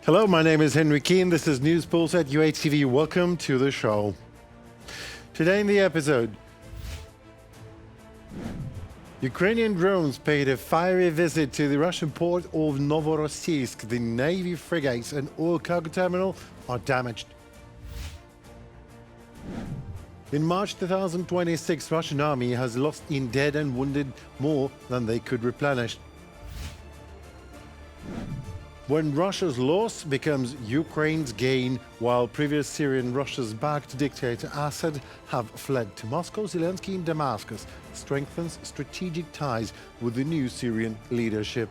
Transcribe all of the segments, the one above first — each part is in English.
Hello, my name is Henry Keane. This is News Pulse at UATV. Welcome to the show. Today in the episode, Ukrainian drones paid a fiery visit to the Russian port of Novorossiysk. The Navy frigates and oil cargo terminal are damaged. In March 2026, Russian army has lost in dead and wounded more than they could replenish. When Russia's loss becomes Ukraine's gain, while previous Syrian Russia's backed dictator Assad have fled to Moscow, Zelensky in Damascus strengthens strategic ties with the new Syrian leadership.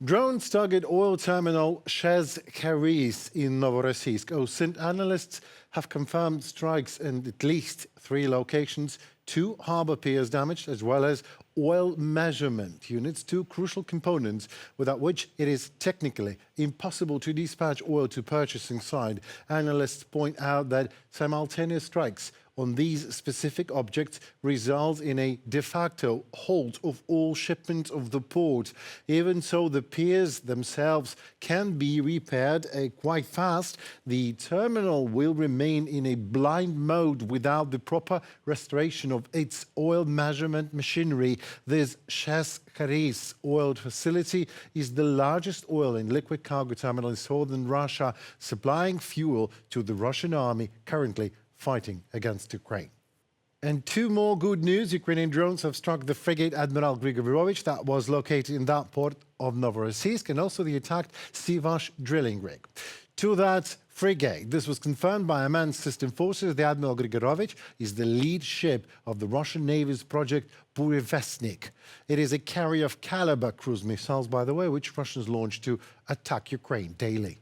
Drones target oil terminal Shez Karis in Novorossiysk. OSINT analysts have confirmed strikes in at least 3 locations, 2 harbor piers damaged, as well as oil measurement units, 2 crucial components without which it is technically impossible to dispatch oil to purchasing side. Analysts point out that simultaneous strikes on these specific objects result in a de facto halt of all shipments of the port. Even so, the piers themselves can be repaired quite fast. The terminal will remain in a blind mode without the proper restoration of its oil measurement machinery. This Shez Karis oil facility is the largest oil and liquid cargo terminal in southern Russia, supplying fuel to the Russian army currently fighting against Ukraine. And 2 more good news. Ukrainian drones have struck the frigate Admiral Grigorovich that was located in that port of Novorossiysk, and also the attacked Sivash drilling rig. To that frigate, this was confirmed by Unmanned system forces. The Admiral Grigorovich is the lead ship of the Russian Navy's project Burevestnik. It is a carrier of Kalibr cruise missiles, by the way, which Russians launch to attack Ukraine daily.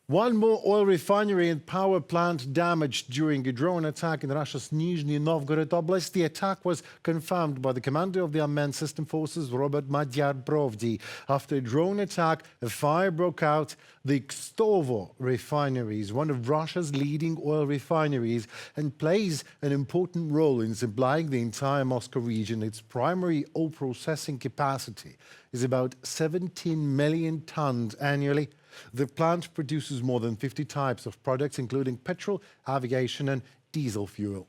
1 more oil refinery and power plant damaged during a drone attack in Russia's Nizhny Novgorod Oblast. The attack was confirmed by the commander of the Unmanned System Forces, Robert Madyar-Brovdi. After a drone attack, a fire broke out. The Kstovo refinery is one of Russia's leading oil refineries and plays an important role in supplying the entire Moscow region. Its primary oil processing capacity is about 17 million tons annually. The plant produces more than 50 types of products, including petrol, aviation and diesel fuel.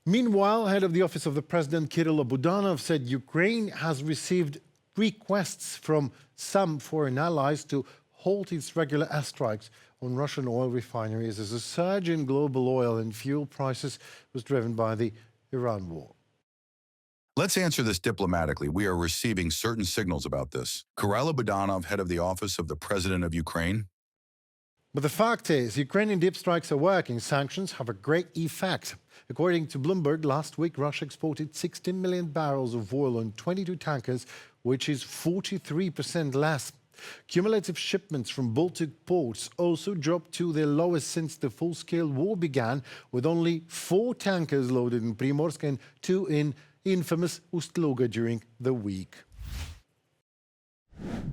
Meanwhile, head of the office of the president, Kirill Budanov, said Ukraine has received requests from some foreign allies to halt its regular airstrikes on Russian oil refineries as a surge in global oil and fuel prices was driven by the Iran war. Let's answer this diplomatically. We are receiving certain signals about this. Kirill Budanov, head of the office of the president of Ukraine. But the fact is, Ukrainian deep strikes are working. Sanctions have a great effect. According to Bloomberg, last week, Russia exported 16 million barrels of oil on 22 tankers, which is 43% less. Cumulative shipments from Baltic ports also dropped to their lowest since the full-scale war began, with only 4 tankers loaded in Primorsk and 2 in infamous Ust-Luga during the week.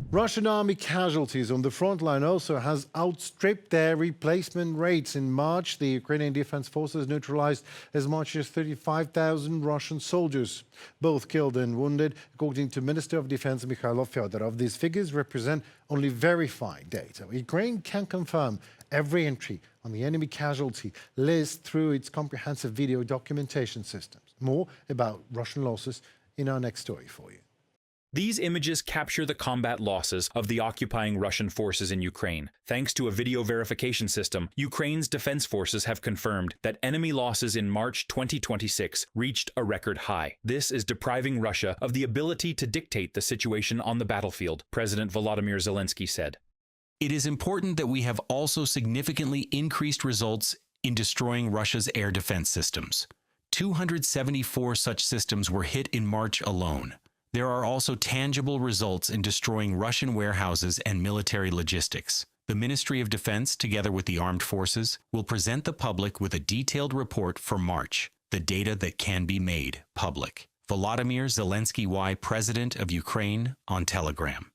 Russian army casualties on the front line also has outstripped their replacement rates. In March, the Ukrainian Defense Forces neutralized as much as 35,000 Russian soldiers, both killed and wounded, according to Minister of Defense Mykhailo Fedorov. These figures represent only verified data. Ukraine can confirm every entry on the enemy casualty list through its comprehensive video documentation systems. More about Russian losses in our next story for you. These images capture the combat losses of the occupying Russian forces in Ukraine. Thanks to a video verification system, Ukraine's defense forces have confirmed that enemy losses in March 2026 reached a record high. This is depriving Russia of the ability to dictate the situation on the battlefield, President Volodymyr Zelensky said. It is important that we have also significantly increased results in destroying Russia's air defense systems. 274 such systems were hit in March alone. There are also tangible results in destroying Russian warehouses and military logistics. The Ministry of Defense, together with the armed forces, will present the public with a detailed report for March, the data that can be made public. Volodymyr Zelensky, President of Ukraine, on Telegram.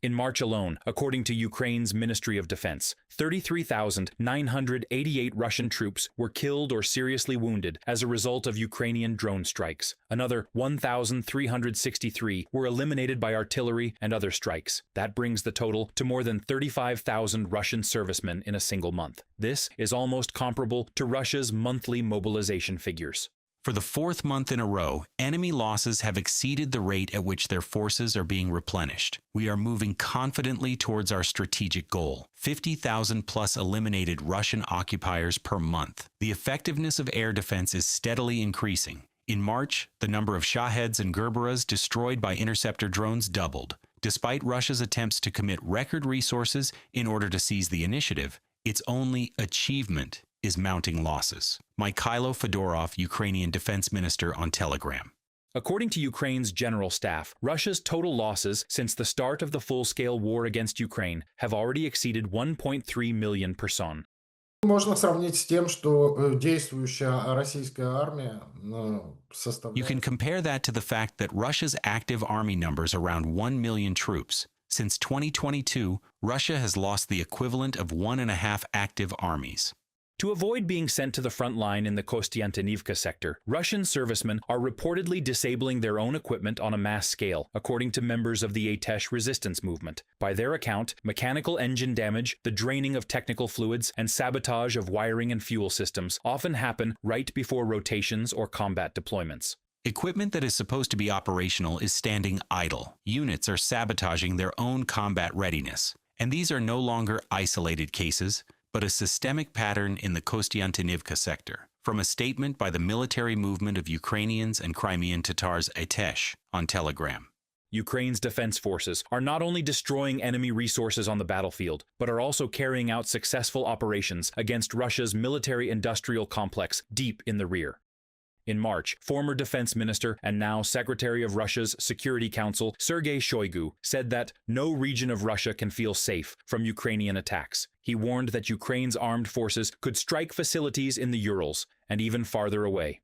In March alone, according to Ukraine's Ministry of Defense, 33,988 Russian troops were killed or seriously wounded as a result of Ukrainian drone strikes. Another 1,363 were eliminated by artillery and other strikes. That brings the total to more than 35,000 Russian servicemen in a single month. This is almost comparable to Russia's monthly mobilization figures. For the fourth month in a row, enemy losses have exceeded the rate at which their forces are being replenished. We are moving confidently towards our strategic goal, 50,000 plus eliminated Russian occupiers per month. The effectiveness of air defense is steadily increasing. In March, the number of Shaheds and Gerberas destroyed by interceptor drones doubled. Despite Russia's attempts to commit record resources in order to seize the initiative, its only achievement is mounting losses. Mykhailo Fedorov, Ukrainian defense minister, on Telegram. According to Ukraine's general staff, Russia's total losses since the start of the full-scale war against Ukraine have already exceeded 1.3 million person. Можно сравнить с тем, что действующая российская армия составляет... You can compare that to the fact that Russia's active army numbers around 1 million troops. Since 2022, Russia has lost the equivalent of 1.5 active armies. To avoid being sent to the front line in the Kostiantynivka sector, Russian servicemen are reportedly disabling their own equipment on a mass scale, according to members of the Atesh resistance movement. By their account, mechanical engine damage, the draining of technical fluids, and sabotage of wiring and fuel systems often happen right before rotations or combat deployments. Equipment that is supposed to be operational is standing idle. Units are sabotaging their own combat readiness. And these are no longer isolated cases, but a systemic pattern in the Kostiantynivka sector. From a statement by the military movement of Ukrainians and Crimean Tatars Atesh on Telegram. Ukraine's defense forces are not only destroying enemy resources on the battlefield, but are also carrying out successful operations against Russia's military-industrial complex deep in the rear. In March, former defense minister and now Secretary of Russia's Security Council Sergei Shoigu said that no region of Russia can feel safe from Ukrainian attacks. He warned that Ukraine's armed forces could strike facilities in the Urals and even farther away.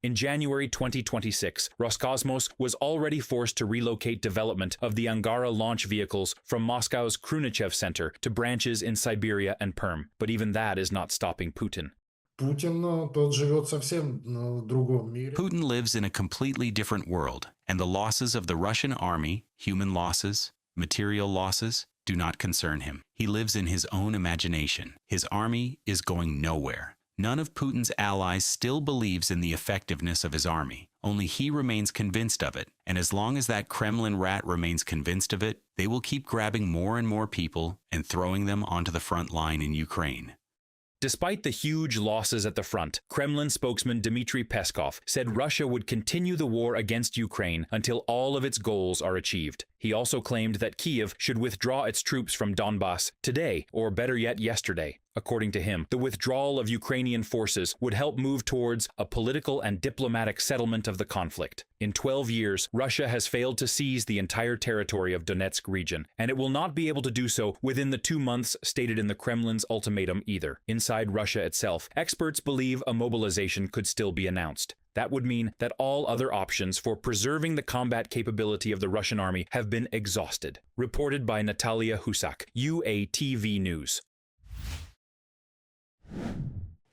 In January 2026, Roscosmos was already forced to relocate development of the Angara launch vehicles from Moscow's Khrunichev Center to branches in Siberia and Perm, but even that is not stopping Putin. Putin, тот живет совсем в другом мире. Putin lives in a completely different world, and the losses of the Russian army, human losses, material losses, do not concern him. He lives in his own imagination. His army is going nowhere. None of Putin's allies still believes in the effectiveness of his army. Only he remains convinced of it, and as long as that Kremlin rat remains convinced of it, they will keep grabbing more and more people and throwing them onto the front line in Ukraine. Despite the huge losses at the front, Kremlin spokesman Dmitry Peskov said Russia would continue the war against Ukraine until all of its goals are achieved. He also claimed that Kyiv should withdraw its troops from Donbass today, or better yet, yesterday. According to him, the withdrawal of Ukrainian forces would help move towards a political and diplomatic settlement of the conflict. In 12 years, Russia has failed to seize the entire territory of Donetsk region, and it will not be able to do so within the 2 months stated in the Kremlin's ultimatum either. Inside Russia itself, experts believe a mobilization could still be announced. That would mean that all other options for preserving the combat capability of the Russian army have been exhausted. Reported by Natalia Husak, UATV News.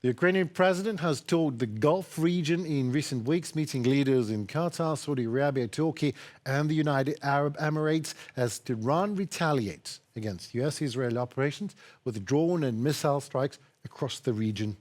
The Ukrainian president has toured the Gulf region in recent weeks, meeting leaders in Qatar, Saudi Arabia, Turkey, and the United Arab Emirates as Tehran retaliates against US-Israel operations with drone and missile strikes across the region.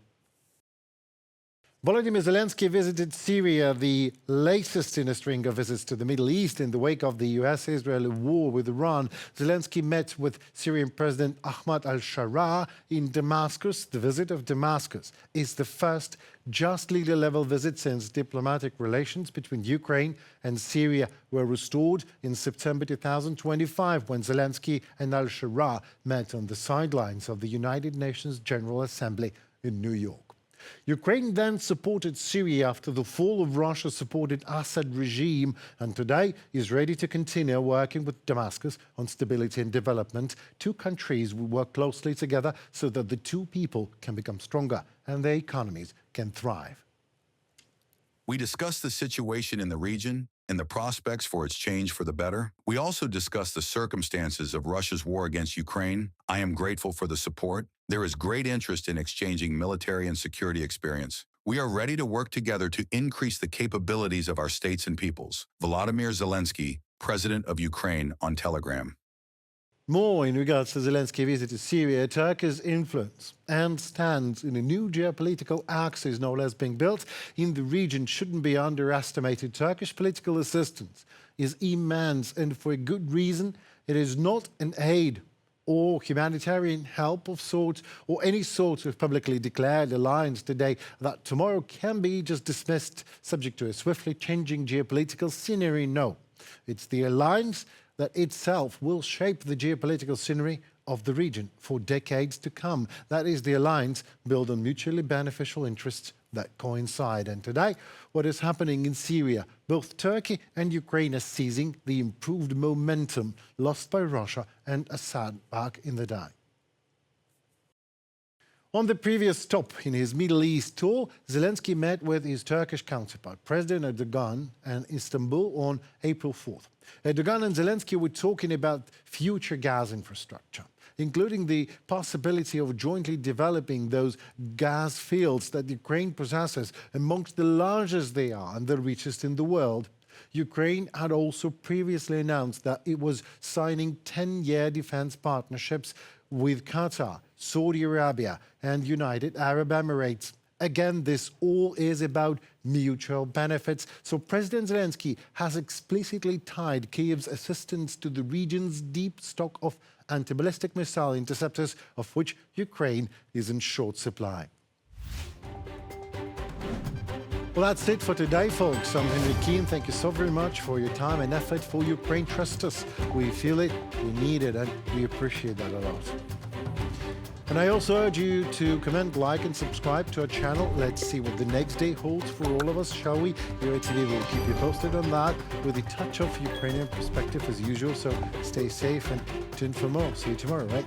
Volodymyr Zelensky visited Syria, the latest in a string of visits to the Middle East in the wake of the US-Israel war with Iran. Zelensky met with Syrian President Ahmad al-Sharaa in Damascus. The visit of Damascus is the first just leader-level visit since diplomatic relations between Ukraine and Syria were restored in September 2025, when Zelensky and al-Sharaa met on the sidelines of the United Nations General Assembly in New York. Ukraine then supported Syria after the fall of Russia-supported Assad regime, and today is ready to continue working with Damascus on stability and development. Two countries will work closely together so that the two people can become stronger and their economies can thrive. We discussed the situation in the region and the prospects for its change for the better. We also discuss the circumstances of Russia's war against Ukraine. I am grateful for the support. There is great interest in exchanging military and security experience. We are ready to work together to increase the capabilities of our states and peoples. Volodymyr Zelensky, President of Ukraine, on Telegram. More in regards to Zelensky's visit to Syria, Turkey's influence and stance in a new geopolitical axis no less being built in the region shouldn't be underestimated. Turkish political assistance is immense, and for a good reason. It is not an aid or humanitarian help of sorts or any sort of publicly declared alliance today that tomorrow can be just dismissed subject to a swiftly changing geopolitical scenery. No, it's the alliance that itself will shape the geopolitical scenery of the region for decades to come. That is the alliance built on mutually beneficial interests that coincide. And today, what is happening in Syria, both Turkey and Ukraine are seizing the improved momentum lost by Russia and Assad back in the day. On the previous stop in his Middle East tour, Zelensky met with his Turkish counterpart, President Erdogan, in Istanbul on April 4th. Erdogan and Zelensky were talking about future gas infrastructure, including the possibility of jointly developing those gas fields that Ukraine possesses, amongst the largest they are and the richest in the world. Ukraine had also previously announced that it was signing 10-year defense partnerships with Qatar, Saudi Arabia and United Arab Emirates. Again, this all is about mutual benefits. So President Zelensky has explicitly tied Kyiv's assistance to the region's deep stock of anti-ballistic missile interceptors, of which Ukraine is in short supply. Well, that's it for today, folks. I'm Henry Keane. Thank you so very much for your time and effort for Ukraine. Trust us. We feel it, we need it, and we appreciate that a lot. And I also urge you to comment, like, and subscribe to our channel. Let's see what the next day holds for all of us, shall we? Here at TV will keep you posted on that with a touch of Ukrainian perspective as usual. So stay safe and tuned for more. See you tomorrow, right?